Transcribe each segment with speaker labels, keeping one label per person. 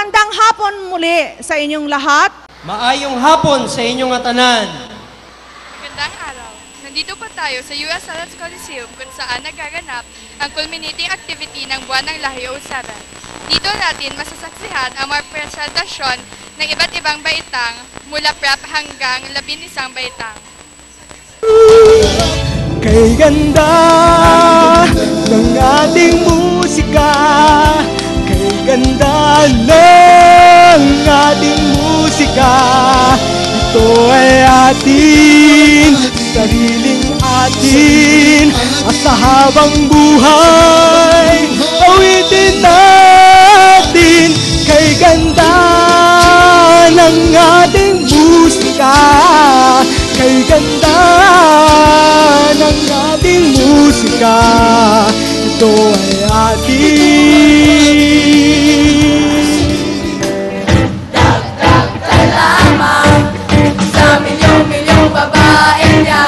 Speaker 1: Magandang hapon muli sa inyong lahat.
Speaker 2: Maayong hapon sa inyong atanan.
Speaker 3: Magandang araw. Nandito po tayo sa U.S. Arts Coliseum kung saan nagaganap ang culminating activity ng Buwan ng Lahi o Saran. Dito natin masasaksihan ang mga presentasyon ng iba't ibang baitang mula prep hanggang 11 baitang.
Speaker 4: Kay ganda ng ating musika, kay ganda ng ating musika, ito ay atin, sariling atin, at sa habang buhay, awitin natin. Kay ganda ng ating musika, kay ganda ng ating musika, ito ay atin.
Speaker 5: Dagdag ka lamang sa milyong-milyong babae niya.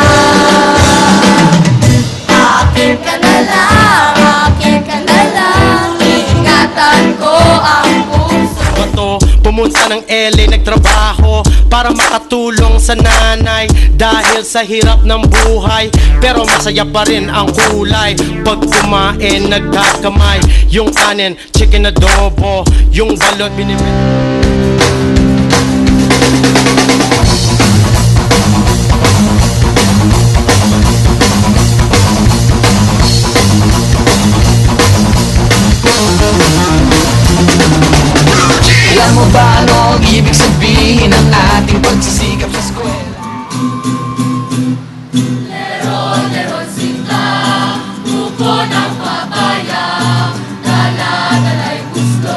Speaker 5: Akin ka na lang, akin ka na lang, ingatan ko ang puso.
Speaker 2: Pumunta ng LA, nagtrabaho para makatulong sa nanay dahil sa hirap ng buhay, pero masaya pa rin ang kulay. Pag kumain, nagkakamay, yung kanin, chicken adobo, yung balot binibili.
Speaker 6: Alam mo ba ano ang ibig sabihin ng ating pagsisikap sa eskwela?
Speaker 5: Lero-lero sinta, buko ng papaya, dala-dala'y gusto,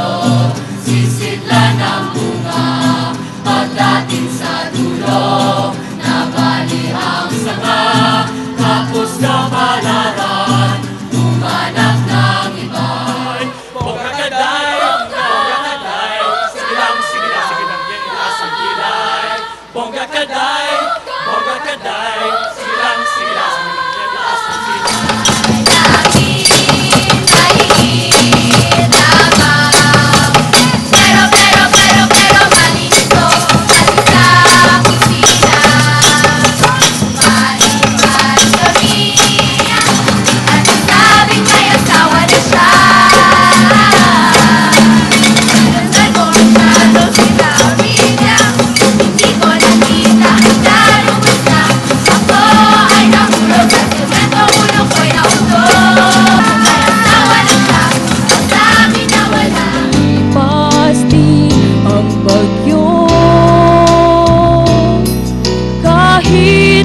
Speaker 5: sisidlan ng bunga, pagdating sa dulo, nabalihang sanga, tapos na palaran, umanap ng iba.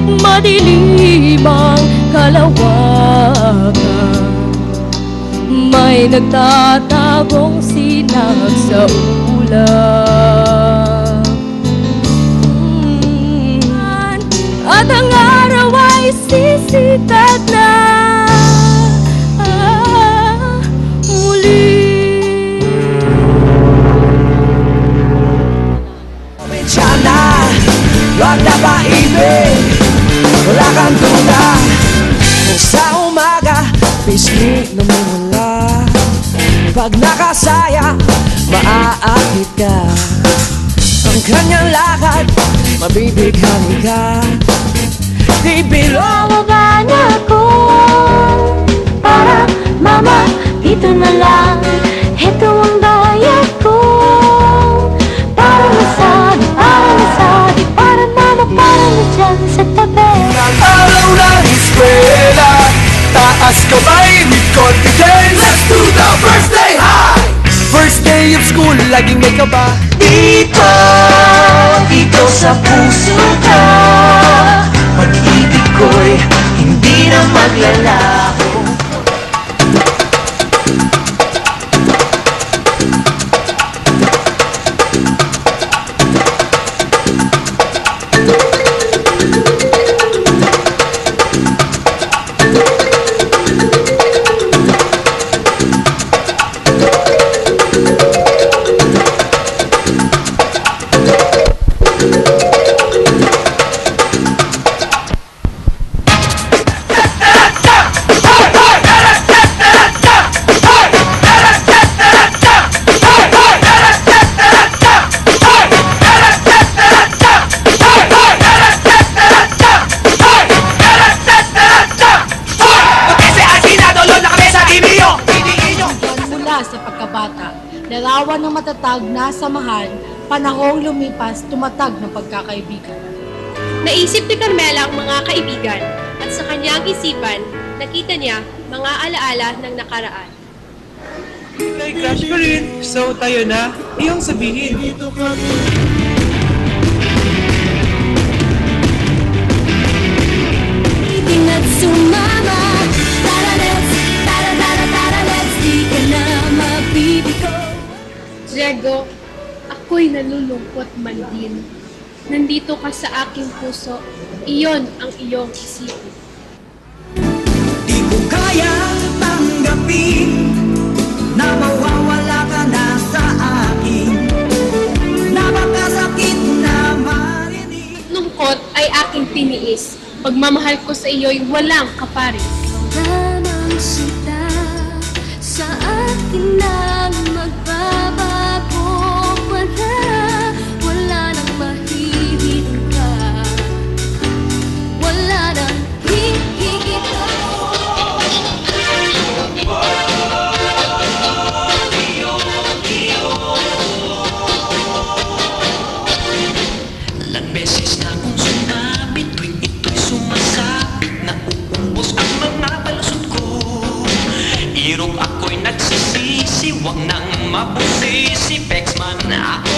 Speaker 7: Madilim ang kalawakan, may nagtatagong sinag sa ulan, at ang araw ay sisikat na muli.
Speaker 4: Sana, wag na paibig, wala kang tula. Kung sa umaga, Facebook namumula, pag nakasaya, maaakit ka. Ang kanyang lakad, mabibighani ka. Di biro.
Speaker 7: Tawagan ako para mama, dito na lang. Ito ang bayad ko. Para masabi, para mama, para na dyan sa tabi.
Speaker 4: Ang araw ng eskwela, taas kamay with confidence. Let's do the first day high! First day of school, laging may kaba.
Speaker 6: Dito, dito sa puso ko, pag-ibig ko'y hindi na maglalaho.
Speaker 8: matatag na samahan, panahong lumipas, tumatag na pagkakaibigan.
Speaker 9: Naisip ni Carmela ang mga kaibigan at sa kanyang isipan, nakita niya mga alaala ng nakaraan.
Speaker 10: May crush pa rin, so tayo na, iyong sabihin.
Speaker 5: At sumama, tara let's, di ka na mabibigo.
Speaker 9: Diego, ako'y nalulungkot man din. Nandito ka sa aking puso, iyon ang iyong isipin.
Speaker 4: Di ko kayang tanggapin na mawawala ka na sa akin. Napakasakit na marinig.
Speaker 9: Lungkot ay aking tiniis. Pagmamahal ko sa iyo'y walang kapares.
Speaker 5: Lamang sita sa akin na magbabago. Wala nang mahihigit ka. Wala nang hihigit ka.
Speaker 6: Ilang beses na akong sumabit tuwing ito'y sumasabit na uumbos ang mga palusot ko. Irog ako'y nagsisisi, wag nang mabusisi, Pexman ako